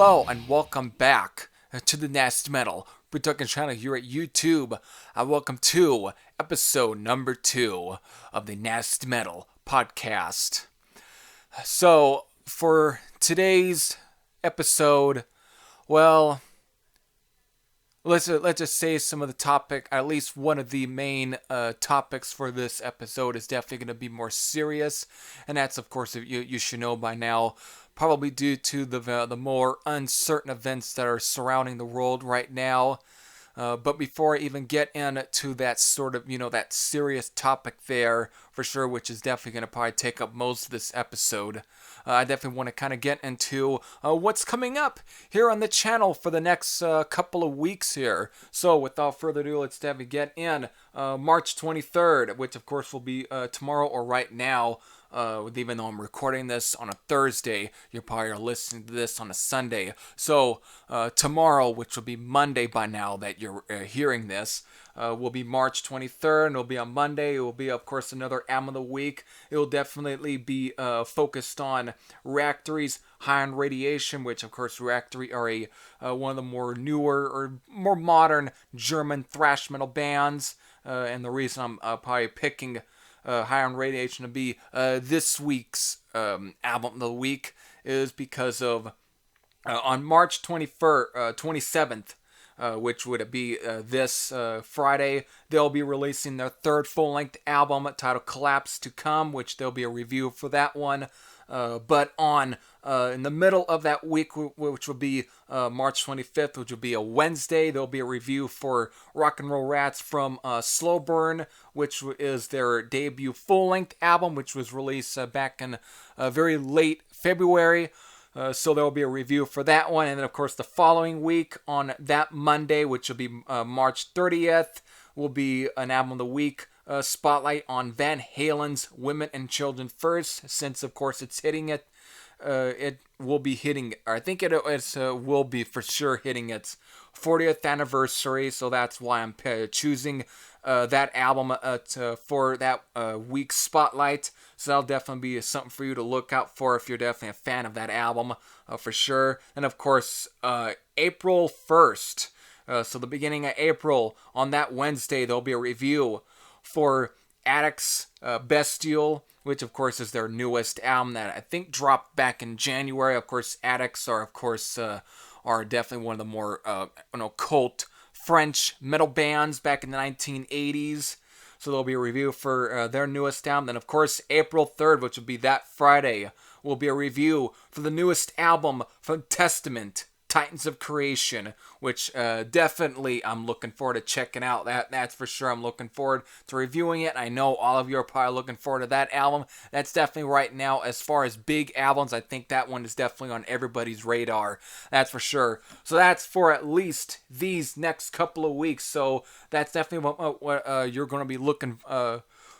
Hello and welcome back to the Nasty Metal production channel here at YouTube. Welcome to episode number 2 of the Nasty Metal podcast. So, for today's episode, well, let's just say some of the topic, at least one of the main topics for this episode is definitely going to be more serious, and that's, of course, you should know by now, probably due to the more uncertain events that are surrounding the world right now. But before I even get into that sort of, that serious topic there, for sure, which is definitely going to probably take up most of this episode, I definitely want to kind of get into what's coming up here on the channel for the next couple of weeks here. So without further ado, let's definitely get in. March 23rd, which of course will be tomorrow or right now. Even though I'm recording this on a Thursday, you're probably listening to this on a Sunday. So tomorrow, which will be Monday by now that you're hearing this, will be March 23rd, and it'll be on Monday. It will be, of course, another album of the week. It will definitely be focused on Reactory's High on Radiation, which, of course, Reactory are one of the more newer or more modern German thrash metal bands. And the reason I'm probably picking High on Radiation to be this week's album of the week is because of on March 27th, which would be this Friday, they'll be releasing their third full-length album titled Collapse to Come, which there'll be a review for that one. But on in the middle of that week, which will be March 25th, which will be a Wednesday, there'll be a review for Rock and Roll Rats from Slow Burn, which is their debut full-length album, which was released back in very late February. So there will be a review for that one. And then, of course, the following week on that Monday, which will be March 30th, will be an album of the week spotlight on Van Halen's Women and Children First, since, of course, it's hitting it. It will be hitting, or I think it will be for sure hitting its 40th anniversary. So that's why I'm choosing that album for that week's spotlight. So that'll definitely be something for you to look out for if you're definitely a fan of that album, for sure. And of course, April 1st, so the beginning of April, on that Wednesday, there'll be a review for Addicts Bestial, which of course is their newest album that I think dropped back in January. Of course, Addicts are, of course, are definitely one of the more cult French metal bands back in the 1980s. So there'll be a review for their newest album. Then, of course, April 3rd, which will be that Friday, will be a review for the newest album from Testament, Titans of Creation, which definitely I'm looking forward to checking out. That's for sure. I'm looking forward to reviewing it. I know all of you are probably looking forward to that album. That's definitely right now, as far as big albums, I think that one is definitely on everybody's radar. That's for sure. So that's for at least these next couple of weeks. So that's definitely what you're going to be looking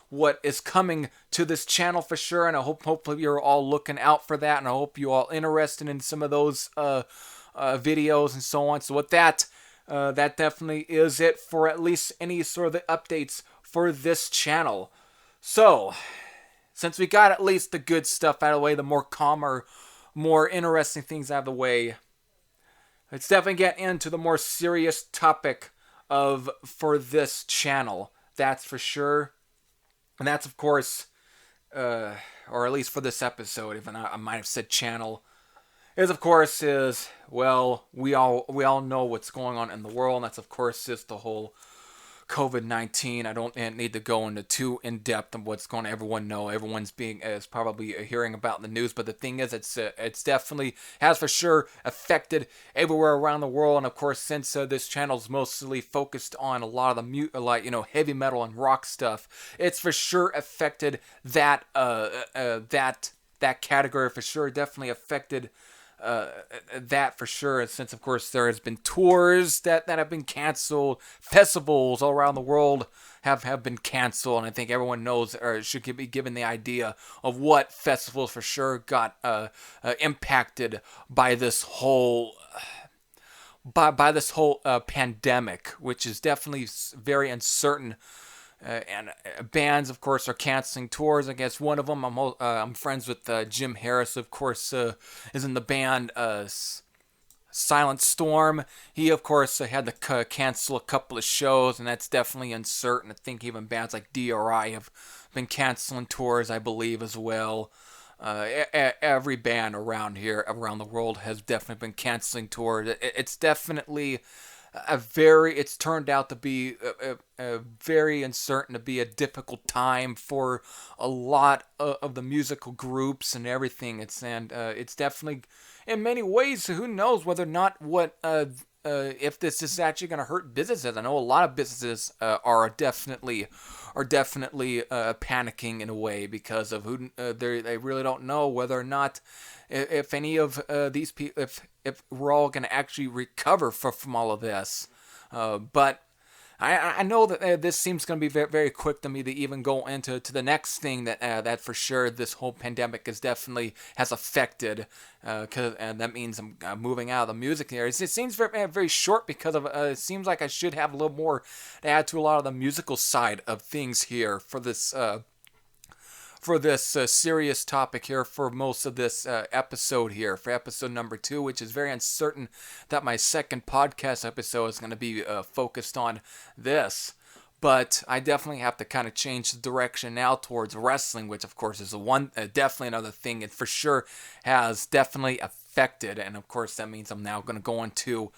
what is coming to this channel for sure. And I hopefully you're all looking out for that. And I hope you all interested in some of those videos and so on. So with that, that definitely is it for at least any sort of the updates for this channel. So, since we got at least the good stuff out of the way, the more calmer, more interesting things out of the way, let's definitely get into the more serious topic for this channel. That's for sure. And that's, of course, or at least for this episode, even I might have said channel, well, we all know what's going on in the world, and that's, of course, just the whole COVID-19. I don't need to go into too in-depth of what's going on. Everyone know, is probably hearing about the news, but the thing is, it's definitely has for sure affected everywhere around the world. And of course, since this channel is mostly focused on a lot of the heavy metal and rock stuff, it's for sure affected that that category for sure. Definitely affected that for sure, since of course there has been tours that have been canceled, festivals all around the world have been canceled, and I think everyone knows or should be given the idea of what festivals for sure got impacted by this whole pandemic, which is definitely very uncertain. And bands, of course, are canceling tours. I guess one of them, I'm friends with Jim Harris, of course, is in the band Silent Storm. He, of course, had to cancel a couple of shows, and that's definitely uncertain. I think even bands like DRI have been canceling tours, I believe, as well. Every band around here, around the world, has definitely been canceling tours. It's definitely it's turned out to be a very uncertain, to be a difficult time for a lot of the musical groups and everything. It's definitely, in many ways, who knows whether or not if this is actually going to hurt businesses. I know a lot of businesses are definitely panicking in a way because of they really don't know whether or not if any of these people, if we're all going to actually recover from all of this. But I know that this seems going to be very, very quick to me to even go into the next thing that for sure this whole pandemic has affected, and that means I'm moving out of the music area. It seems very, very short because of it seems like I should have a little more to add to a lot of the musical side of things here for this serious topic here for most of this episode here, for episode number 2, which is very uncertain that my second podcast episode is going to be focused on this. But I definitely have to kind of change the direction now towards wrestling, which of course is definitely another thing it for sure has definitely affected. And of course that means I'm now going to go into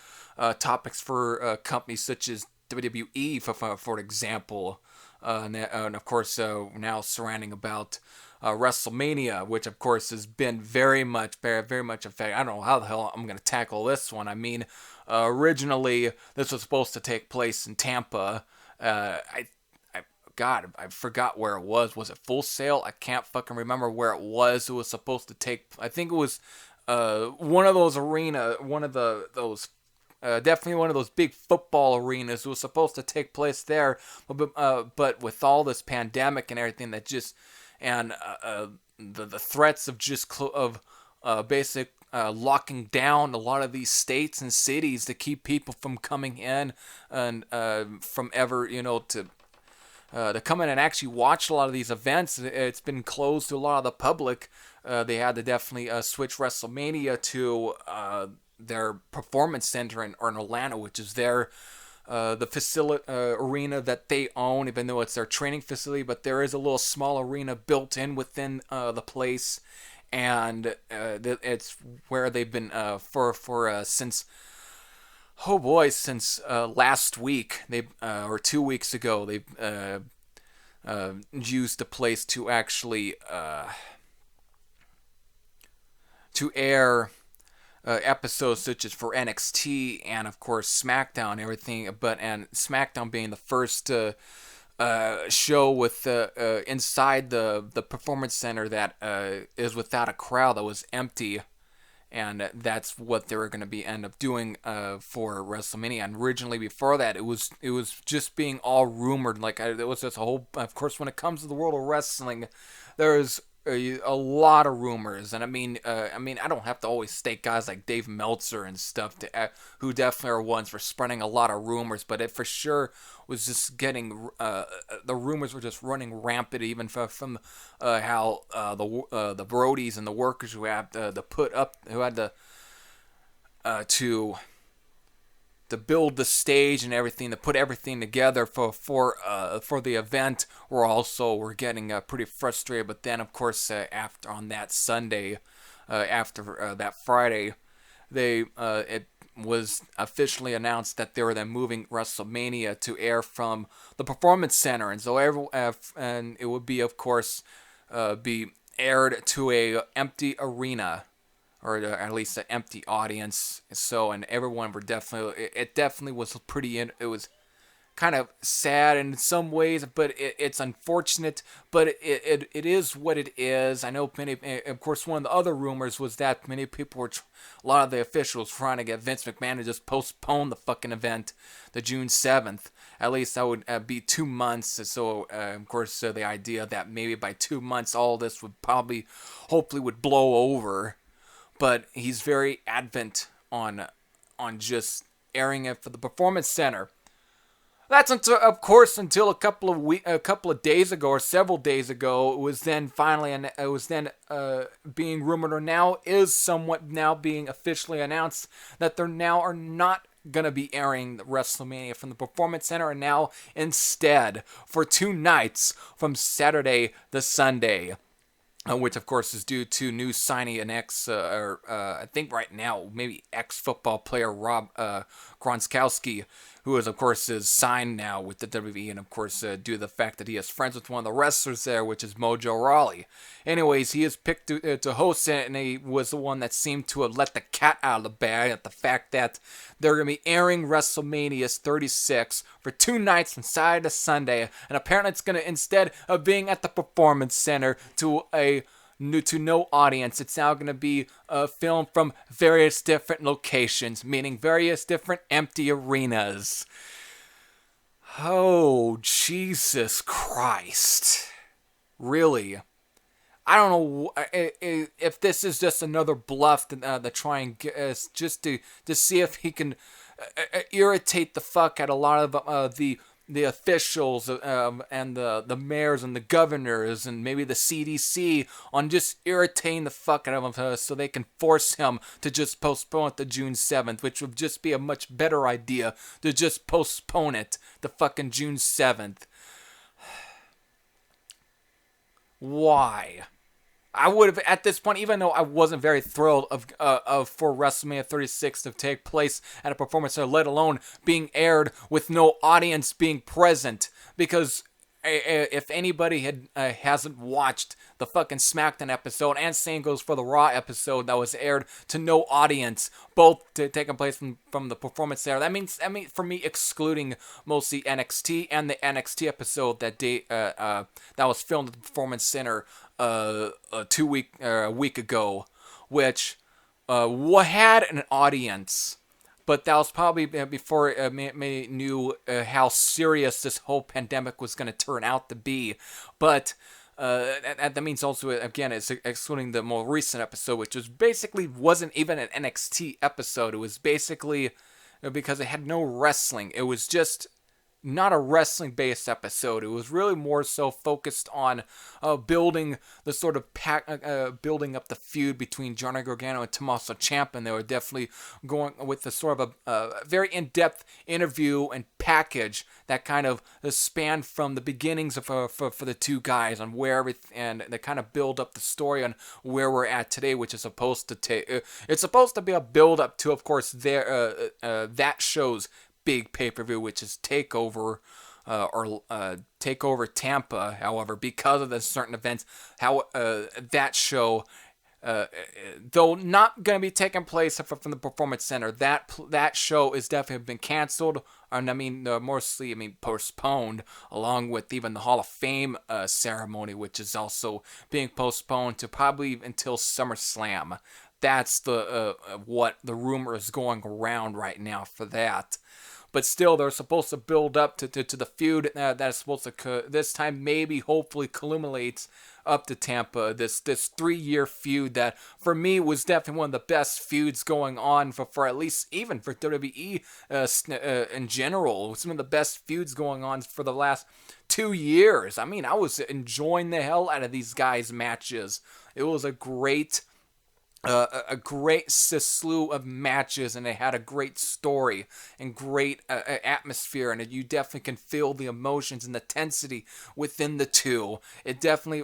topics for companies such as WWE, for example. And of course, now surrounding about WrestleMania, which of course has been very much affected. I don't know how the hell I'm going to tackle this one. I mean, originally this was supposed to take place in Tampa. God, I forgot where it was. Was it Full Sail? I can't fucking remember where it was. It was supposed to take. I think it was one of those definitely one of those big football arenas. It was supposed to take place there, but with all this pandemic and everything that just and the threats of basic locking down a lot of these states and cities to keep people from coming in and from ever to come in and actually watch a lot of these events. It's been closed to a lot of the public. They had to definitely switch WrestleMania to their performance center in Orlando, which is the facility arena that they own, even though it's their training facility. But there is a little small arena built in within the place, and it's where they've been since last week. Or 2 weeks ago, they've used the place to actually to air episodes such as for NXT and of course SmackDown and everything, and SmackDown being the first show with inside the performance center that is without a crowd, that was empty, and that's what they were going to be end up doing for WrestleMania. And originally before that, it was just being all rumored. There was this whole, of course, when it comes to the world of wrestling, there's a lot of rumors, and I mean, I don't have to always state guys like Dave Meltzer and stuff who definitely are ones for spreading a lot of rumors, but it for sure was just getting the rumors were just running rampant, even from how the Brodies and the workers who had to build the stage and everything, to put everything together for the event, were getting pretty frustrated. But then, of course, after on that Sunday, after that Friday, it was officially announced that they were then moving WrestleMania to air from the Performance Center, and so and it would be, of course, be aired to a empty arena, or at least an empty audience. So, and everyone were it definitely was it was kind of sad in some ways, but it's unfortunate, but it is what it is. I know of course, one of the other rumors was that many people a lot of the officials trying to get Vince McMahon to just postpone the fucking event to June 7th. At least that would be 2 months. So, of course, the idea that maybe by 2 months all this would hopefully would blow over. But he's very adamant on just airing it for the Performance Center. That's until, of course, until a couple of days ago, or several days ago, it was then finally, and it was then being rumored, or now is somewhat now being officially announced that there now are not gonna be airing WrestleMania from the Performance Center, and now instead for 2 nights from Saturday to Sunday. Which of course is due to new signing an I think right now maybe ex-football player Rob Gronkowski, who is of course is signed now with the WWE, and of course due to the fact that he is friends with one of the wrestlers there, which is Mojo Rawley. Anyways, he is picked to host it, and he was the one that seemed to have let the cat out of the bag at the fact that they're going to be airing WrestleMania 36 for 2 nights from Saturday to Sunday, and apparently it's going to, instead of being at the Performance Center to no audience, it's now going to be filmed from various different locations, meaning various different empty arenas. Oh, Jesus Christ. Really? I don't know if this is just another bluff to try and get, just to see if he can irritate the fuck out a lot of the officials and the mayors and the governors and maybe the CDC on just irritating the fuck out of him so they can force him to just postpone it to June 7th, which would just be a much better idea to just postpone it to fucking June 7th. Why? I would have, at this point, even though I wasn't very thrilled for WrestleMania 36 to take place at a Performance Center, let alone being aired with no audience being present, because if anybody hasn't watched the fucking SmackDown episode, and same goes for the Raw episode that was aired to no audience, both taking place from the Performance Center. That means, for me, excluding mostly NXT and the NXT episode that was filmed at the Performance Center a week ago, which had an audience. But that was probably before many knew how serious this whole pandemic was going to turn out to be. But that means also, again, it's excluding the more recent episode, which wasn't even an NXT episode. It was basically because it had no wrestling. It was just not a wrestling-based episode. It was really more so focused on building the sort of building up the feud between Johnny Gargano and Tommaso Ciampa, and they were definitely going with the sort of a very in-depth interview and package that kind of spanned from the beginnings of for the two guys on where everything, and they kind of build up the story on where we're at today, which is supposed to it's supposed to be a build-up to, of course, that show's big pay-per-view, which is Takeover Takeover Tampa. However, because of the certain events, that show, though not going to be taking place from the Performance Center, that show is definitely been canceled, and mostly postponed, along with even the Hall of Fame ceremony, which is also being postponed to probably until SummerSlam. That's what the rumor is going around right now for that. But still, they're supposed to build up to the feud that is supposed to this time maybe hopefully culminates up to Tampa. This 3-year feud that for me was definitely one of the best feuds going on for at least even for WWE in general. Some of the best feuds going on for the last 2 years. I was enjoying the hell out of these guys' matches. It was a great slew of matches, and they had a great story and great atmosphere, and you definitely can feel the emotions and the tensity within the two. It definitely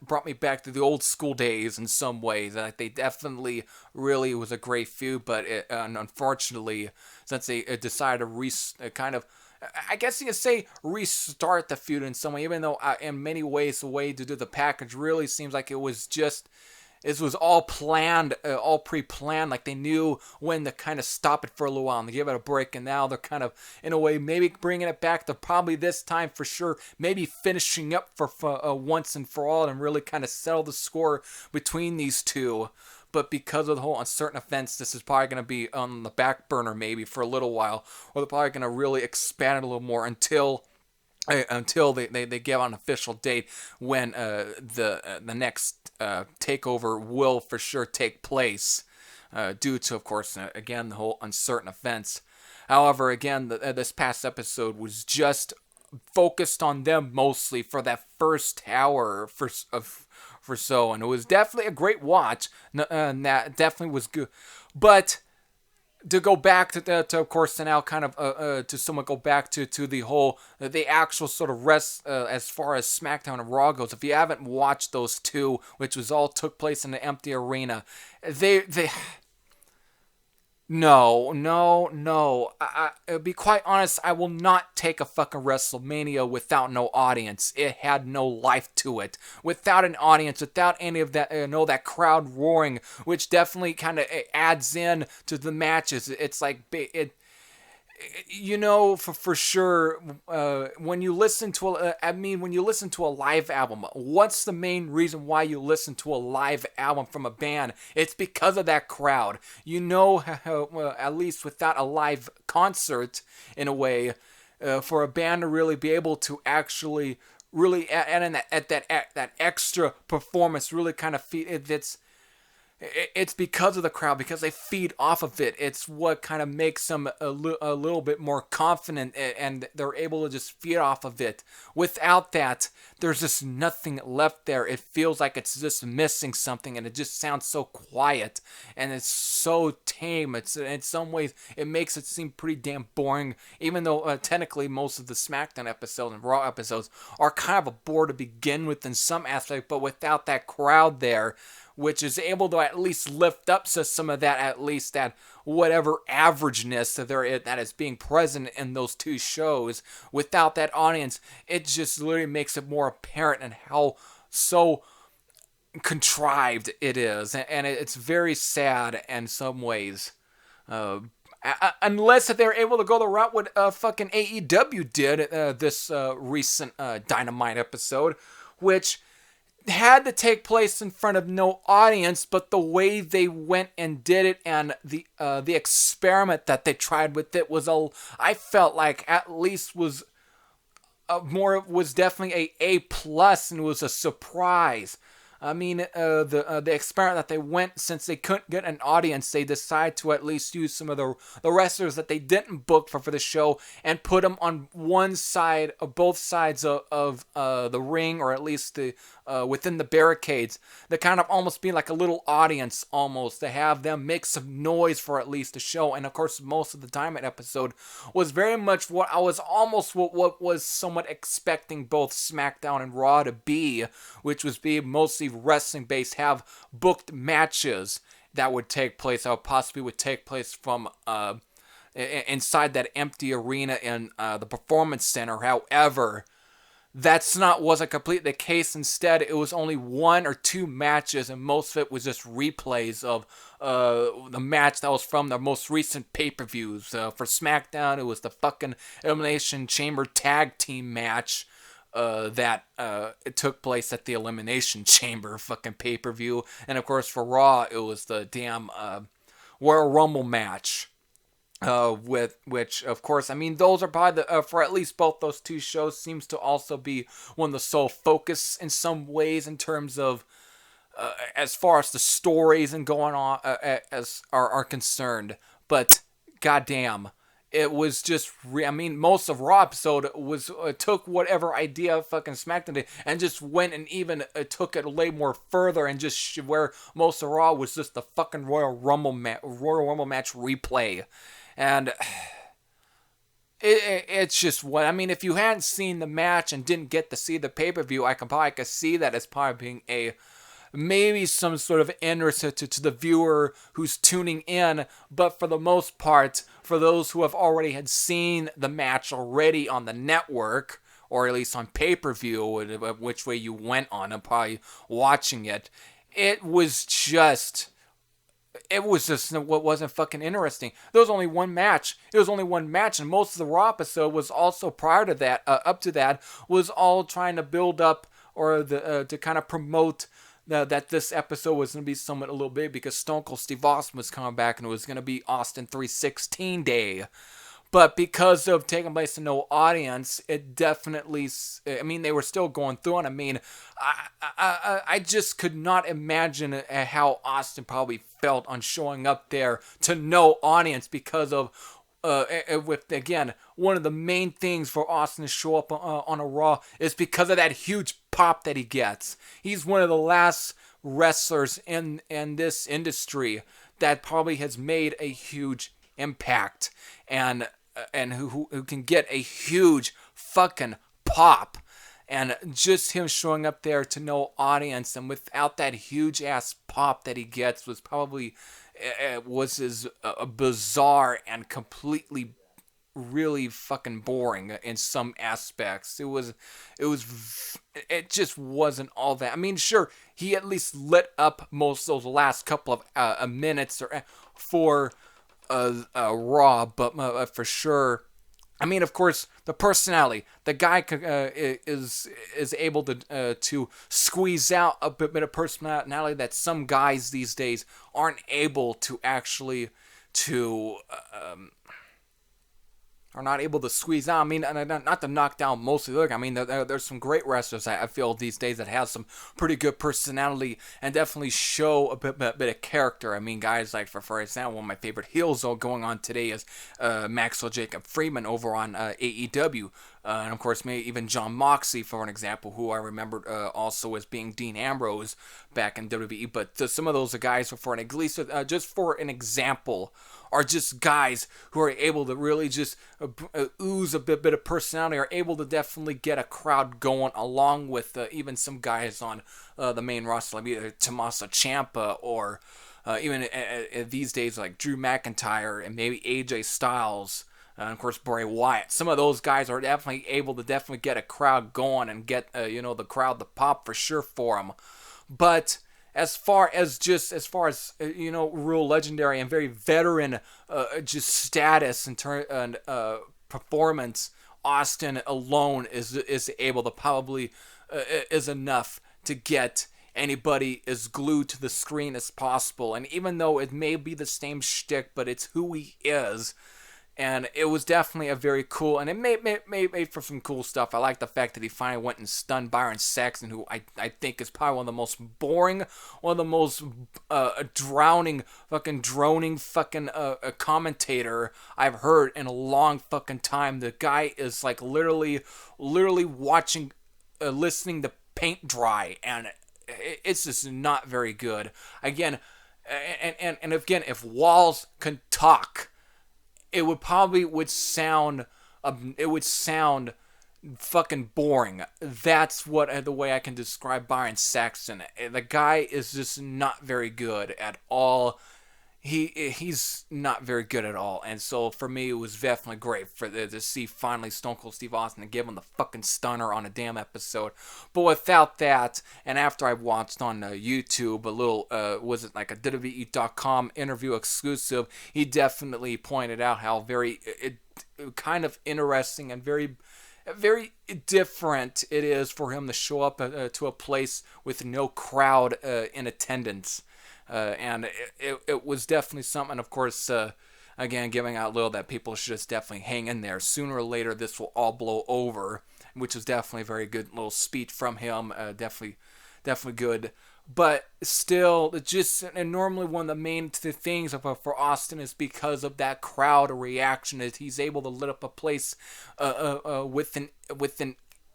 brought me back to the old school days in some ways. They definitely really was a great feud, but unfortunately, since they decided to I guess you could say restart the feud in some way, even though in many ways the way to do the package really seems like it was just... This was all planned, all pre-planned, like they knew when to kind of stop it for a little while and to give it a break, and now they're kind of, in a way, maybe bringing it back to probably this time for sure, maybe finishing up for once and for all and really kind of settle the score between these two. But because of the whole uncertain events, this is probably going to be on the back burner maybe for a little while, or they're probably going to really expand it a little more until they give an official date when the next takeover will for sure take place, due to, of course, again, the whole uncertain events. However, again, this past episode was just focused on them mostly for that first hour for so, and it was definitely a great watch. And that definitely was good, but to go back to of course, to now kind of to somewhat go back to the whole the actual sort of rest as far as SmackDown and Raw goes. If you haven't watched those two, which was all took place in the empty arena, they no. I'll be quite honest, I will not take a fucking WrestleMania without no audience. It had no life to it. Without an audience, without any of that, that crowd roaring, which definitely kind of adds in to the matches. It's like, for sure, when you listen to when you listen to a live album, what's the main reason why you listen to a live album from a band? It's because of that crowd. At least without a live concert, in a way, for a band to really be able to actually really add in that extra performance, really kind of it's because of the crowd, because they feed off of it. It's what kind of makes them a little bit more confident, and they're able to just feed off of it. Without that, there's just nothing left there. It feels like it's just missing something, and it just sounds so quiet, and it's so tame. It's, in some ways, it makes it seem pretty damn boring, even though technically most of the SmackDown episodes and Raw episodes are kind of a bore to begin with in some aspect, but without that crowd there, which is able to at least lift up some of that, at least that whatever averageness that is being present in those two shows. Without that audience, it just literally makes it more apparent and how so contrived it is, and it's very sad in some ways. Unless they're able to go the route what fucking AEW did this recent Dynamite episode, which had to take place in front of no audience, but the way they went and did it, and the experiment that they tried with it I felt like at least was definitely a plus, and it was a surprise. I mean, the experiment that they went, since they couldn't get an audience, they decided to at least use some of the wrestlers that they didn't book for the show and put them on one side of both sides of the ring, or at least within the barricades. They kind of almost be like a little audience, almost, to have them make some noise for at least the show. And of course, most of the Dynamite episode was very much what was somewhat expecting both SmackDown and Raw to be, which was be mostly wrestling based, have booked matches that would take place, that possibly would take place from inside that empty arena in the Performance Center. However, wasn't completely the case. Instead, it was only one or two matches, and most of it was just replays of the match that was from the most recent pay-per-views. For SmackDown, it was the fucking Elimination Chamber tag team match that it took place at the Elimination Chamber fucking pay-per-view. And of course, for Raw, it was the damn Royal Rumble match. With which, of course, I mean, those are probably for at least both those two shows, seems to also be one of the sole focus in some ways, in terms of as far as the stories and going on as are concerned. But goddamn, it was just most of Raw episode was took whatever idea fucking SmackDown did and just went and even took it way more further, and just where most of Raw was just the fucking Royal Rumble match replay. And it's just what I mean. If you hadn't seen the match and didn't get to see the pay-per-view, I could see that as probably being maybe some sort of interest to the viewer who's tuning in. But for the most part, for those who have already had seen the match already on the network, or at least on pay-per-view, which way you went on and probably watching it, it was just what wasn't fucking interesting. There was only one match. It was only one match, and most of the Raw episode was also prior to that, up to that, was all trying to build up, or to kind of promote that this episode was going to be somewhat a little big, because Stone Cold Steve Austin was coming back, and it was going to be Austin 316 Day. But because of taking place to no audience, it definitely, they were still going through it. I just could not imagine how Austin probably felt on showing up there to no audience, because of with, again, one of the main things for Austin to show up on a Raw is because of that huge pop that he gets. He's one of the last wrestlers in this industry that probably has made a huge impact, and who can get a huge fucking pop. And just him showing up there to no audience and without that huge ass pop that he gets was probably bizarre and completely really fucking boring in some aspects. It just wasn't all that. I mean, sure, he at least lit up most of those last couple of minutes for Raw, but for sure, I mean, of course, the personality. The guy is able to squeeze out a bit of personality that some guys these days aren't able to actually are not able to squeeze out. I mean, not to knock down most of the other. I mean, there's some great wrestlers I feel these days that have some pretty good personality and definitely show a bit of character. I mean, guys like, for example, one of my favorite heels going on today is Maxwell Jacob Friedman over on AEW. And of course, maybe even John Moxley, for an example, who I remembered also as being Dean Ambrose back in WWE. But some of those are guys, just for an example, are just guys who are able to really just ooze a bit of personality, are able to definitely get a crowd going, along with even some guys on the main roster, like either Tommaso Ciampa or even these days like Drew McIntyre and maybe AJ Styles. And of course, Bray Wyatt. Some of those guys are definitely able to get a crowd going and get the crowd to pop for sure for them. But as far as real legendary and very veteran just status and performance, Austin alone is able to probably is enough to get anybody as glued to the screen as possible. And even though it may be the same shtick, but it's who he is. And it was definitely a very cool, and it made for some cool stuff. I like the fact that he finally went and stunned Byron Saxton, who I think is probably one of the most boring, one of the most droning commentator I've heard in a long fucking time. The guy is like literally watching, listening to paint dry, and it's just not very good. Again, and again, if walls can talk, it would sound fucking boring. That's the way I can describe Byron Saxton. The guy is just not very good at all. He's not very good at all. And so for me, it was definitely great to see finally Stone Cold Steve Austin and give him the fucking stunner on a damn episode. But without that, and after I watched on YouTube a little, was it like a WWE.com interview exclusive, he definitely pointed out how very kind of interesting and very different it is for him to show up to a place with no crowd in attendance. And it was definitely something, of course, again, giving out a little that people should just definitely hang in there. Sooner or later, this will all blow over, which is definitely a very good little speech from him. Definitely good. But still, and normally one of the main things for Austin is because of that crowd reaction, is he's able to lit up a place with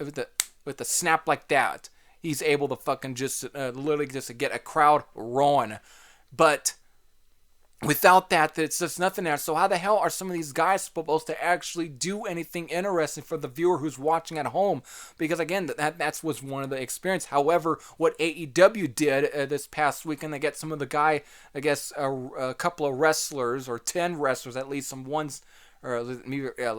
a snap like that. He's able to fucking literally just get a crowd rolling. But without that, it's just nothing there. So how the hell are some of these guys supposed to actually do anything interesting for the viewer who's watching at home? Because again, that was one of the experience. However, what AEW did this past weekend, they get some of the guy, I guess a couple of wrestlers, or 10 wrestlers at least, let's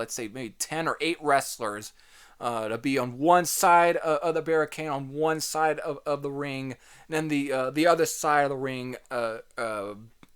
say maybe 10 or 8 wrestlers, to be on one side of the barricade, on one side of the ring, and then the other side of the ring,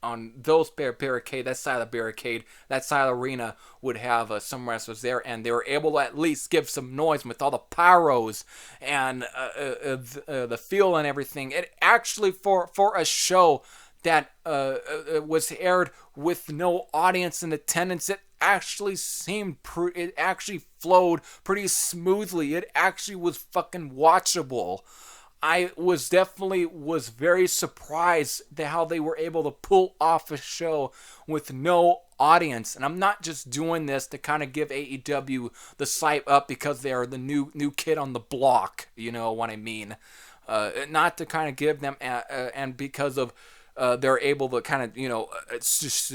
on those barricade, that side of the barricade, that side of the arena would have some wrestlers there, and they were able to at least give some noise with all the pyros and the feel and everything. It actually, for a show that was aired with no audience in attendance, it actually it actually flowed pretty smoothly. It actually was fucking watchable. I was very surprised at how they were able to pull off a show with no audience. And I'm not just doing this to kind of give AEW the swipe up because they're the new kid on the block. You know what I mean? Not to kind of give them and because of they're able to kind of, it's just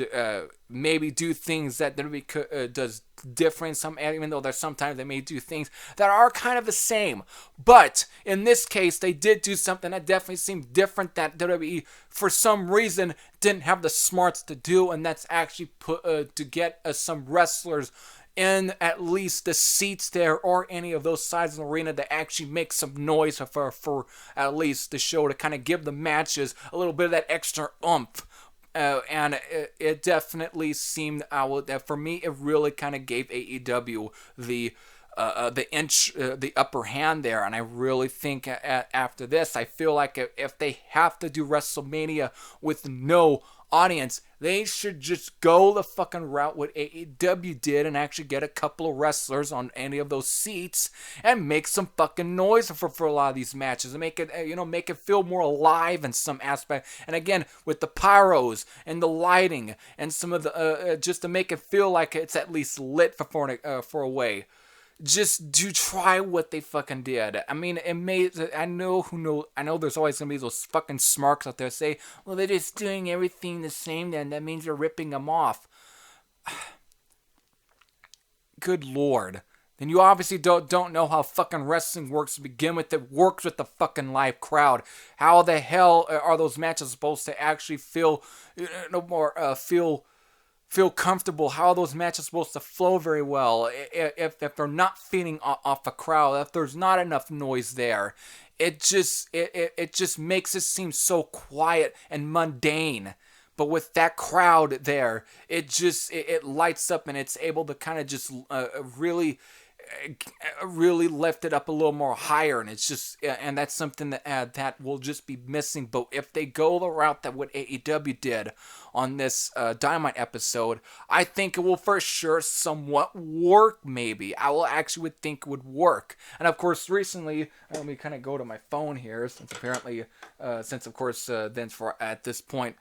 maybe do things that WWE does different. Even though there's sometimes they may do things that are kind of the same. But in this case, they did do something that definitely seemed different that WWE, for some reason, didn't have the smarts to do, and that's actually to get some wrestlers in at least the seats there or any of those sides of the arena that actually make some noise for at least the show, to kind of give the matches a little bit of that extra oomph. And it definitely seemed that for me, it really kind of gave AEW the upper hand there. And I really think after this, I feel like if they have to do WrestleMania with no audience, they should just go the fucking route what AEW did and actually get a couple of wrestlers on any of those seats and make some fucking noise for a lot of these matches and make it feel more alive in some aspect. And again, with the pyros and the lighting and some of the just to make it feel like it's at least lit for a way. Just to try what they fucking did. I mean, I know there's always gonna be those fucking smarks out there say, well, they're just doing everything the same, then that means they're ripping them off. Good lord. Then you obviously don't know how fucking wrestling works to begin with. It works with the fucking live crowd. How the hell are those matches supposed to actually feel comfortable? How are those matches supposed to flow very well if they're not feeding off a crowd, if there's not enough noise there? It just makes it seem so quiet and mundane. But with that crowd there, it lights up, and it's able to kind of just really lift it up a little more higher, and it's just and that's something that will just be missing. But if they go the route that what AEW did on this Dynamite episode, I think it will for sure somewhat work. Maybe I will actually would think it would work. And of course, recently, let me kind of go to my phone here, since of course then for at this point.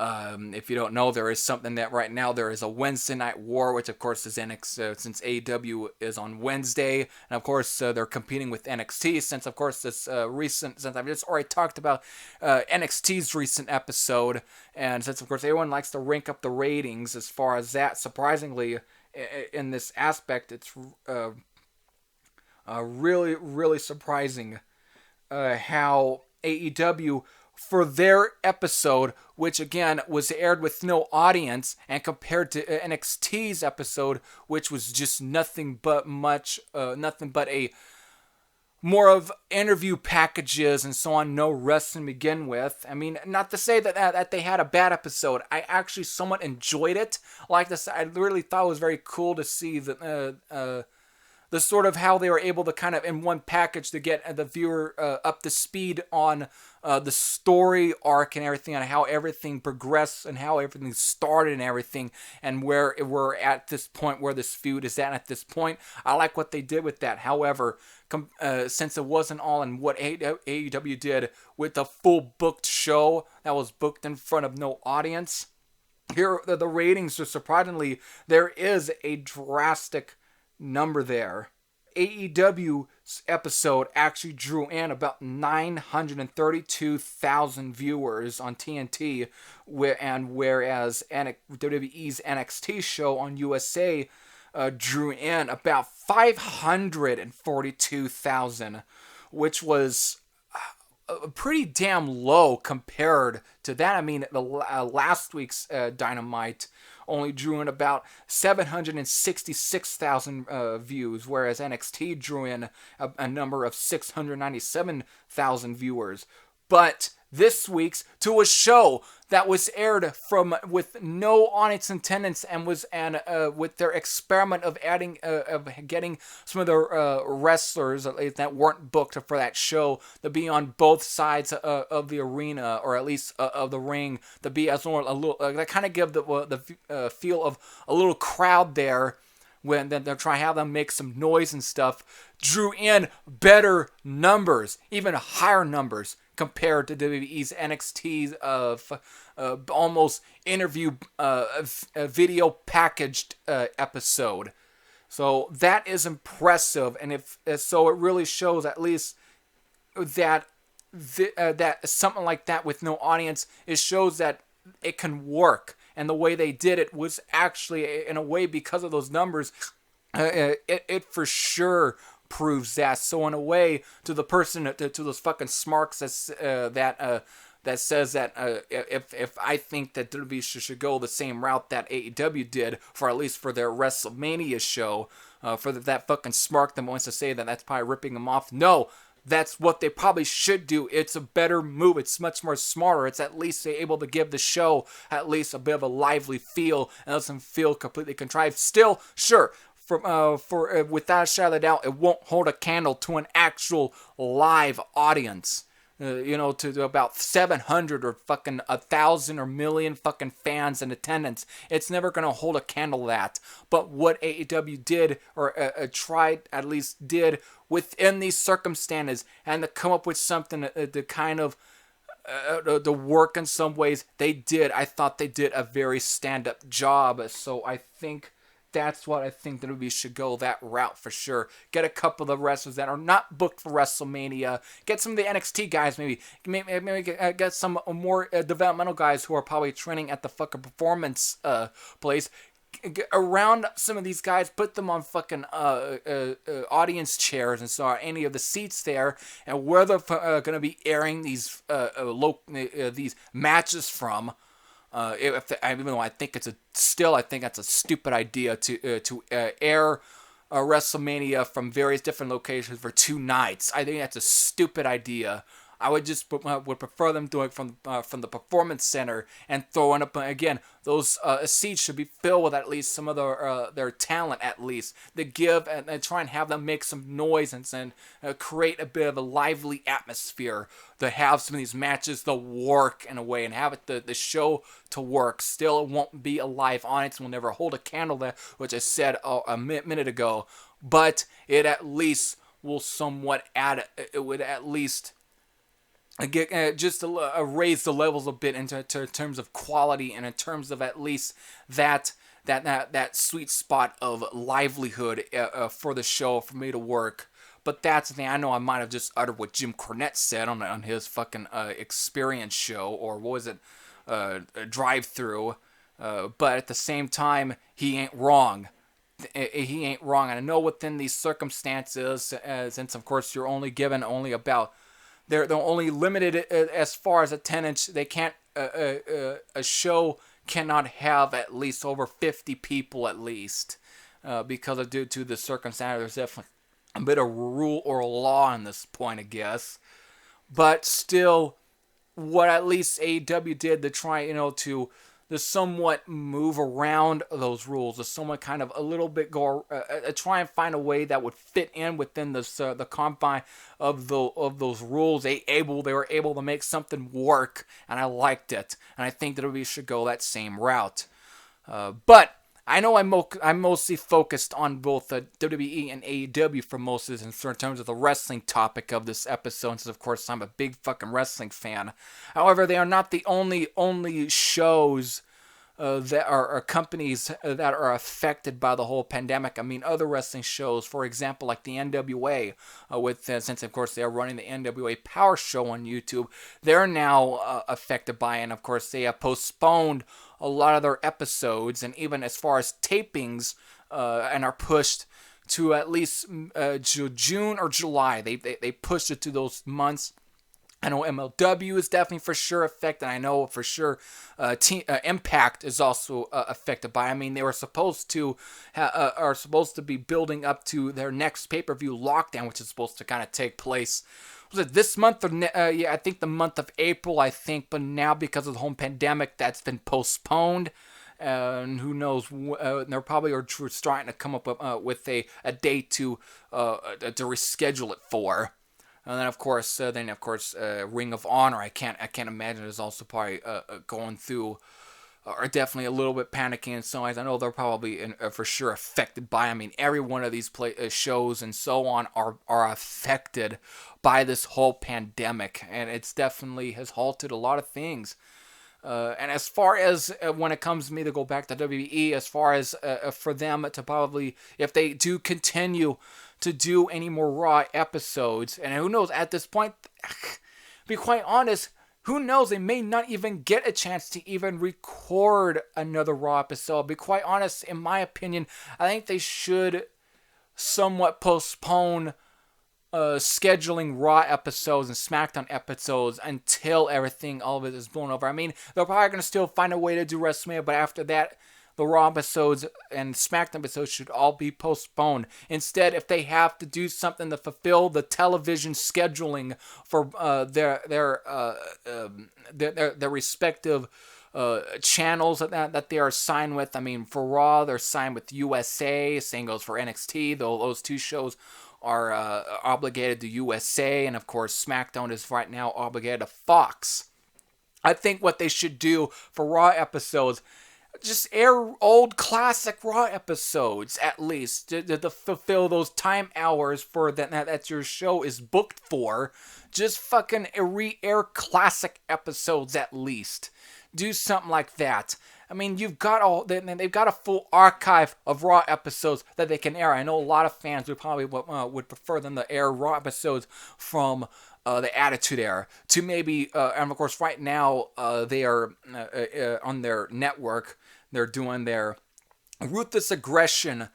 If you don't know, there is something that right now there is a Wednesday Night War, which of course is since AEW is on Wednesday, and of course they're competing with NXT. Since of course since I've just already talked about NXT's recent episode, and since of course everyone likes to rank up the ratings as far as that, surprisingly in this aspect, it's really really surprising how AEW, for their episode, which again was aired with no audience, and compared to NXT's episode, which was just nothing but a more of interview packages and so on, no wrestling to begin with. I mean, not to say that they had a bad episode. I actually somewhat enjoyed it. Like this, I really thought it was very cool to see the sort of how they were able to kind of in one package to get the viewer up to speed on the story arc and everything, on how everything progressed and how everything started and everything, and where we're at this point, where this feud is at this point. I like what they did with that. However, since it wasn't all in what AEW did with the full booked show that was booked in front of no audience, here the ratings are surprisingly, there is a drastic number there. AEW's episode actually drew in about 932,000 viewers on TNT, whereas WWE's NXT show on USA drew in about 542,000, which was pretty damn low compared to that. I mean, the last week's Dynamite only drew in about 766,000 views, whereas NXT drew in a number of 697,000 viewers. But this week's, to a show that was aired with no audience attendance and with their experiment of getting some of the wrestlers that weren't booked for that show to be on both sides of the arena, or at least of the ring, to be as a little that kind of give the feel of a little crowd there when they're trying to have them make some noise and stuff, drew in better numbers, even higher numbers, compared to WWE's NXT almost interview video packaged episode. So that is impressive, and if so, it really shows at least that that something like that with no audience, it shows that it can work. And the way they did it was actually, in a way, because of those numbers, it for sure proves that. So in a way, to the person, to those fucking smarks that says that if I think that WWE should go the same route that AEW did, for at least for their WrestleMania show, for that fucking smark that wants to say that that's probably ripping them off. No, that's what they probably should do. It's a better move. It's much more smarter. It's at least able to give the show at least a bit of a lively feel and doesn't feel completely contrived. Still, sure, for without a shadow of a doubt, it won't hold a candle to an actual live audience. To about 700 or fucking 1,000 or million fucking fans in attendance. It's never going to hold a candle to that. But what AEW did, or tried, at least did, within these circumstances, and to come up with something to kind of to work in some ways, they did. I thought they did a very stand-up job. So I think that's what I think that we should go that route for sure. Get a couple of the wrestlers that are not booked for WrestleMania. Get some of the NXT guys maybe get some more developmental guys who are probably training at the fucking performance place. Get around some of these guys, put them on fucking audience chairs and so any of the seats there, and where they're going to be airing these these matches from. Even though I think I think that's a stupid idea to air WrestleMania from various different locations for 2 nights. I think that's a stupid idea. I would prefer them doing it from the performance center and throwing up again. Those seats should be filled with at least some of their talent, at least to give and try and have them make some noise and create a bit of a lively atmosphere. To have some of these matches to work in a way and have it the show to work. Still, it won't be a live audience. We'll never hold a candle there, which I said a minute ago. But it at least will somewhat add. It would at least just raise the levels a bit in terms of quality and in terms of at least that sweet spot of livelihood for the show for me to work. But that's the thing. I know I might have just uttered what Jim Cornette said on his fucking Experience show, or what was it, Drive Through. But at the same time, he ain't wrong. He ain't wrong. And I know within these circumstances, since of course you're only given about. They're only limited as far as attendance. They can't. A show cannot have at least over 50 people at least, because due to the circumstance. There's definitely a bit of rule or law on this point, I guess. But still, what at least AEW did to try, to somewhat move around those rules, to somewhat kind of a little bit go, try and find a way that would fit in within the confine of those rules. They were able to make something work, and I liked it, and I think that we should go that same route. But I know I'm mostly focused on both WWE and AEW for most of this in terms of the wrestling topic of this episode, since of course I'm a big fucking wrestling fan. However, they are not the only shows that are companies that are affected by the whole pandemic. I mean, other wrestling shows, for example, like the NWA, since of course they are running the NWA Power Show on YouTube, they're now affected by it, and of course they have postponed a lot of their episodes, and even as far as tapings, and are pushed to at least June or July. They pushed it to those months. I know MLW is definitely for sure affected. I know for sure Impact is also affected by it. I mean, they were supposed to are supposed to be building up to their next pay-per-view Lockdown, which is supposed to kind of take place. Was it this month or I think the month of April, I think. But now because of the whole pandemic, that's been postponed. And who knows? They're probably are starting to come up with a date to reschedule it for. And then of course, Ring of Honor. I can't imagine is also probably going through are definitely a little bit panicking in some ways. I know they're probably for sure affected by. I mean, every one of these shows and so on are affected by this whole pandemic, and it's definitely has halted a lot of things. And as far as when it comes to me to go back to WWE, as far as for them to probably, if they do continue to do any more Raw episodes, and who knows, at this point, be quite honest, who knows, they may not even get a chance to even record another Raw episode. Be quite honest, in my opinion, I think they should somewhat postpone scheduling Raw episodes and SmackDown episodes until all of it is blown over. I mean, they're probably going to still find a way to do WrestleMania, but after that, the Raw episodes and SmackDown episodes should all be postponed. Instead, if they have to do something to fulfill the television scheduling for their respective channels that they are signed with. I mean, for Raw, they're signed with USA. Same goes for NXT. Those two shows are obligated to USA, and of course SmackDown is right now obligated to Fox. I think what they should do for Raw episodes, just air old classic Raw episodes at least to fulfill those time hours for that your show is booked for. Just fucking re-air classic episodes at least. Do something like that. I mean, they've got a full archive of Raw episodes that they can air. I know a lot of fans would probably would prefer them to air Raw episodes from the Attitude Era to maybe, and of course right now they are on their network. They're doing their Ruthless Aggression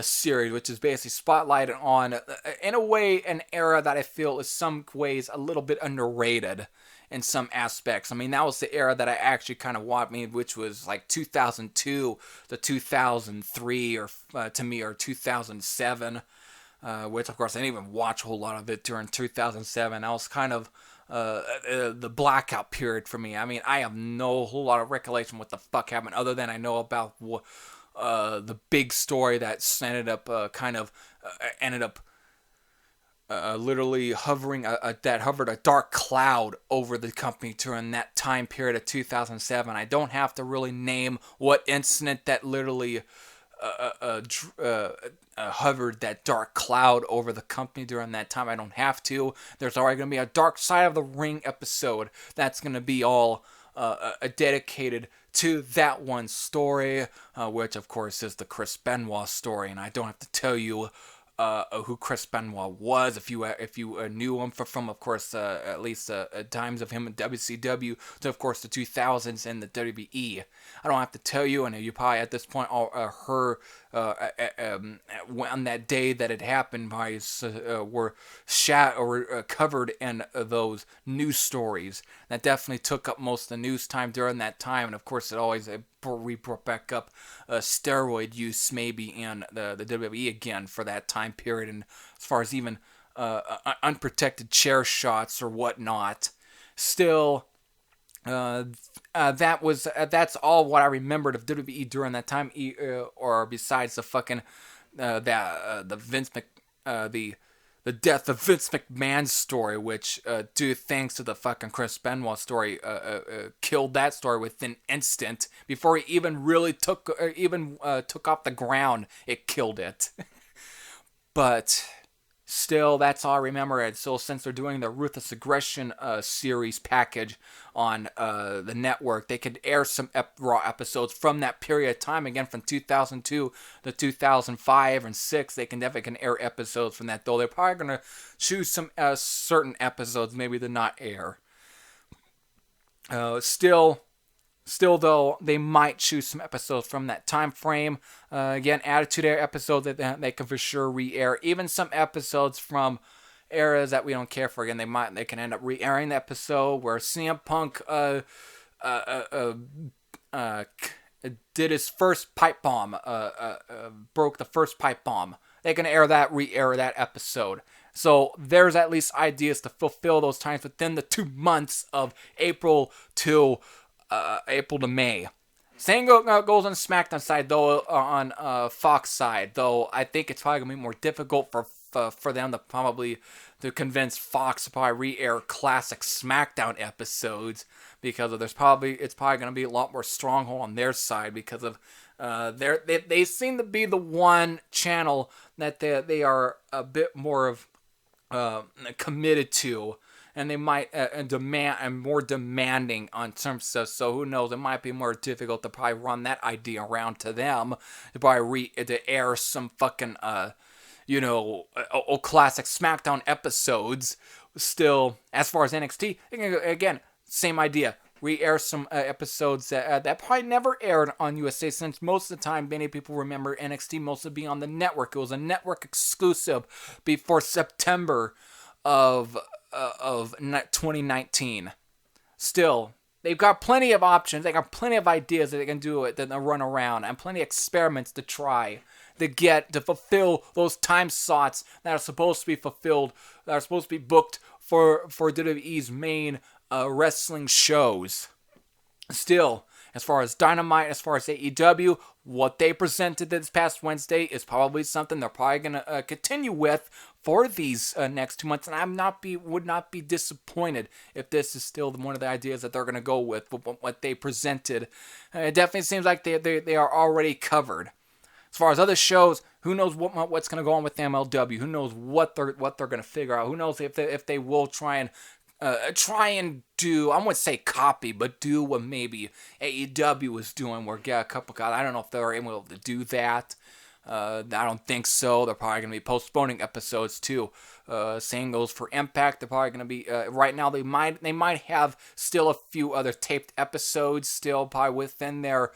series, which is basically spotlighted on, in a way, an era that I feel is some ways a little bit underrated in some aspects. I mean, that was the era that I actually kind of watched, which was like 2002 to 2003, or to me, or 2007, which of course I didn't even watch a whole lot of it during 2007. That was kind of the blackout period for me. I mean, I have no whole lot of recollection what the fuck happened, other than I know about the big story that ended up literally hovered a dark cloud over the company during that time period of 2007. I don't have to really name what incident that literally hovered that dark cloud over the company during that time. I don't have to. There's already going to be a Dark Side of the Ring episode that's going to be all dedicated to that one story, which of course is the Chris Benoit story, and I don't have to tell you who Chris Benoit was if you knew him from of course at least times of him in WCW to of course the 2000s and the WWE. I don't have to tell you, and you probably at this point all heard on that day that it happened, were covered in those news stories. That definitely took up most of the news time during that time, and of course it always brought back up steroid use maybe in the WWE again for that time period, and as far as even unprotected chair shots or whatnot. Still, that's all what I remembered of WWE during that time, or besides the fucking the death of Vince McMahon's story, which due thanks to the fucking Chris Benoit story, killed that story within instant before he even really took off the ground. It killed it. But still, that's all I remember. And so since they're doing the Ruthless Aggression series package on the network, they could air some Raw episodes from that period of time. Again, from 2002 to 2005 and 6, they can definitely air episodes from that. Though they're probably going to choose some certain episodes maybe to not air. Still, though, they might choose some episodes from that time frame. Again, Attitude Era episodes that they can for sure re-air. Even some episodes from eras that we don't care for. Again, they can end up re-airing the episode where CM Punk did his first pipe bomb, broke the first pipe bomb. They can re-air that episode. So there's at least ideas to fulfill those times within the 2 months of April to May. Same goes on SmackDown side, though, on Fox side. Though I think it's probably going to be more difficult for them to convince Fox to probably re-air classic SmackDown episodes because it's probably going to be a lot more stronghold on their side because of they seem to be the one channel that they are a bit more of committed to, and they might demand and more demanding on terms of. So who knows? It might be more difficult to probably run that idea around to them to probably to air some fucking classic SmackDown episodes. Still, as far as NXT, again, same idea. Re-air some episodes that probably never aired on USA, since most of the time many people remember NXT mostly being on the network. It was a network exclusive before September of 2019. Still, they've got plenty of options. They got plenty of ideas that they can do it, that they run around, and plenty of experiments to try to fulfill those time slots that are supposed to be fulfilled, that are supposed to be booked for WWE's main wrestling shows. Still, as far as Dynamite, as far as AEW, what they presented this past Wednesday is probably something they're probably going to continue with for these next 2 months, and would not be disappointed if this is still one of the ideas that they're going to go with what they presented. It definitely seems like they are already covered. As far as other shows, who knows what's going to go on with MLW? Who knows what they're going to figure out? Who knows if they will try and do, I wouldn't say copy, but do what maybe AEW was doing, where get a couple guys. I don't know if they're able to do that. I don't think so. They're probably going to be postponing episodes too. Same goes for Impact. They're probably going to be right now. They might have still a few other taped episodes still probably within the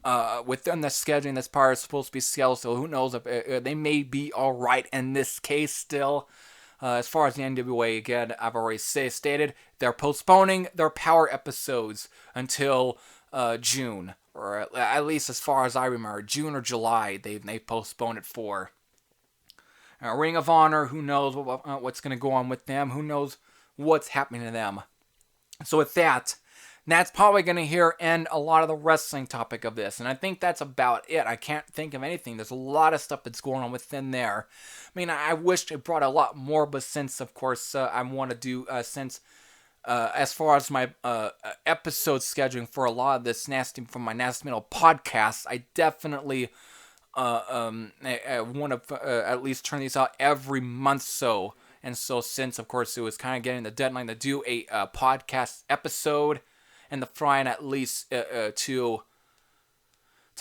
scheduling that's probably supposed to be scheduled. So who knows if they may be all right in this case still. As far as the NWA, again, I've already stated, they're postponing their Power episodes until June, or at least as far as I remember, June or July. They postponed it for. Ring of Honor, who knows what's going to go on with them? Who knows what's happening to them? So with that, that's probably going to end a lot of the wrestling topic of this. And I think that's about it. I can't think of anything. There's a lot of stuff that's going on within there. I mean, I wish it brought a lot more, but since, of course, I want to do, as far as my episode scheduling for a lot of this from my Nasty Metal podcast, I definitely I want to at least turn these out every month so. And so since, of course, it was kind of getting the deadline to do a podcast episode, and the trying at least to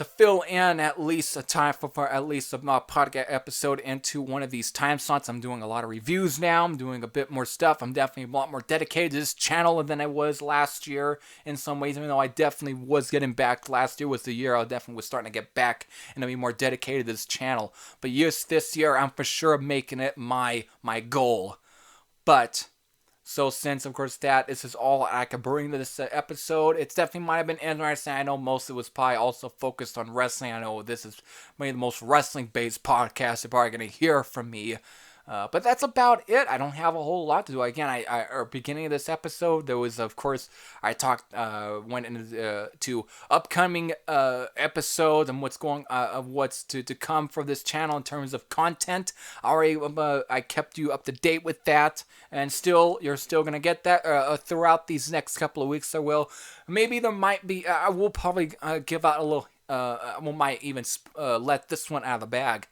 fill in at least a time for at least a podcast episode into one of these time slots. I'm doing a lot of reviews now. I'm doing a bit more stuff. I'm definitely a lot more dedicated to this channel than I was last year in some ways, even though I definitely was getting back. Last year was the year I definitely was starting to get back and to be more dedicated to this channel. But yes, this year I'm for sure making it my goal. But so since, of course, this is all I could bring to this episode, it definitely might have been interesting. I know most of it was probably also focused on wrestling. I know this is maybe the most wrestling-based podcast you're probably going to hear from me. But that's about it. I don't have a whole lot to do. Again, beginning of this episode, there was, of course, I went into to upcoming episodes and what's to come for this channel in terms of content. I kept you up to date with that, and you're still gonna get that throughout these next couple of weeks. Maybe there might be. I will probably give out a little. We might even let this one out of the bag.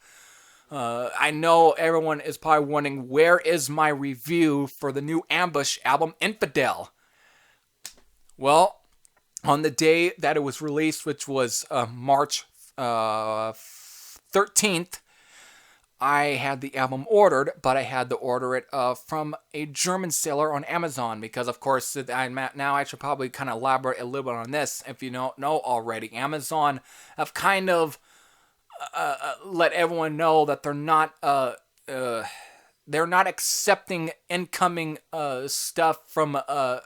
I know everyone is probably wondering, where is my review for the new Ambush album, Infidel? Well, on the day that it was released, which was March 13th, I had the album ordered, but I had to order it from a German seller on Amazon because, of course, now I should probably kind of elaborate a little bit on this. If you don't know already, Amazon have kind of let everyone know that they're not accepting incoming stuff from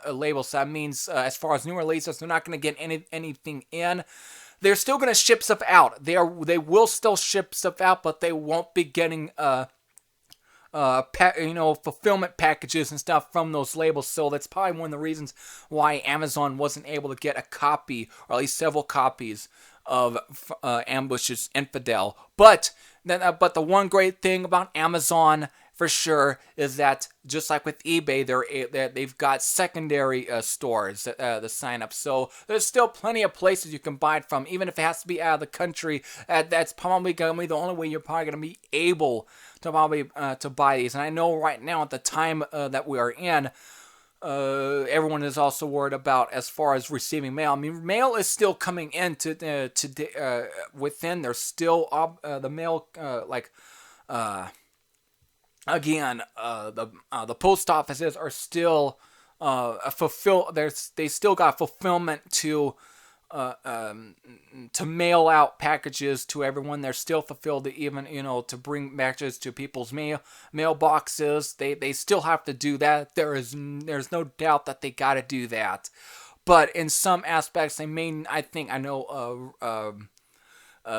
labels. So that means as far as new releases, they're not going to get anything in. They're still going to ship stuff out. They will still ship stuff out, but they won't be getting fulfillment packages and stuff from those labels. So that's probably one of the reasons why Amazon wasn't able to get a copy, or at least several copies, of Ambush's Infidel. But the one great thing about Amazon, for sure, is that just like with eBay, they've got secondary stores to sign up. So there's still plenty of places you can buy it from, even if it has to be out of the country. That's probably going to be the only way you're probably going to be able to to buy these. And I know right now, at the time that we are in, everyone is also worried about as far as receiving mail. I mean, mail is still coming in within. There's still the mail again, the post offices are still they still got fulfillment to mail out packages to everyone. They're still fulfilled to even to bring packages to people's mailboxes. They still have to do that. There's no doubt that they got to do that. But in some aspects, they may.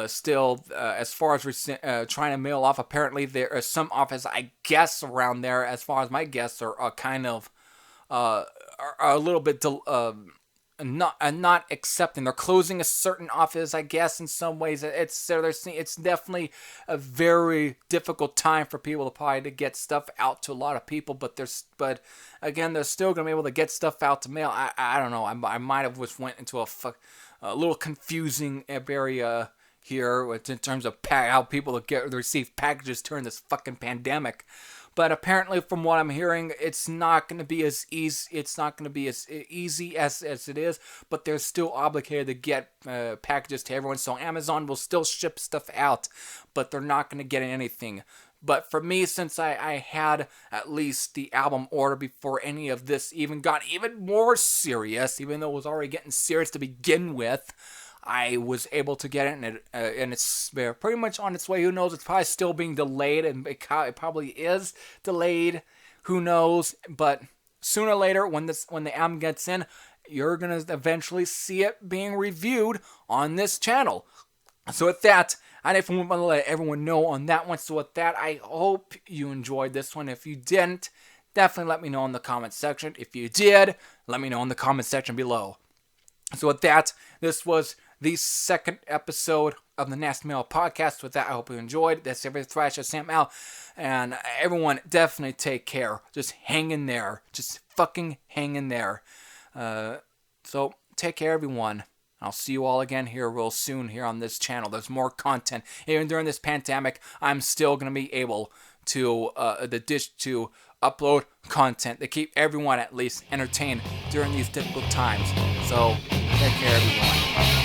Still, as far as trying to mail off, apparently there are some offices, I guess, around there, as far as my guess, are kind of are a little bit not accepting. They're closing a certain office, I guess, in some ways. It's definitely a very difficult time for people to get stuff out to a lot of people. But again, they're still gonna be able to get stuff out to mail. I don't know. I might have just went into a little confusing area here in terms of how people receive packages during this fucking pandemic. But apparently, from what I'm hearing, it's not going to be as easy. It's not going to be as easy as it is. But they're still obligated to get packages to everyone. So Amazon will still ship stuff out, but they're not going to get anything. But for me, since I had at least the album order before any of this even got even more serious, even though it was already getting serious to begin with, I was able to get it, and it's pretty much on its way. Who knows? It's probably still being delayed, and it probably is delayed. Who knows? But sooner or later, when the album gets in, you're gonna eventually see it being reviewed on this channel. So with that, I just want to let everyone know on that one. So with that, I hope you enjoyed this one. If you didn't, definitely let me know in the comment section. If you did, let me know in the comment section below. So with that, this was the second episode of the Nasty Metal Podcast. With that, I hope you enjoyed. That's everything Thrash of Sam Al. And everyone, definitely take care. Just hang in there. Just fucking hang in there. So take care, everyone. I'll see you all again here real soon here on this channel. There's more content. Even during this pandemic, I'm still going to be able to upload content to keep everyone at least entertained during these difficult times. So take care, everyone.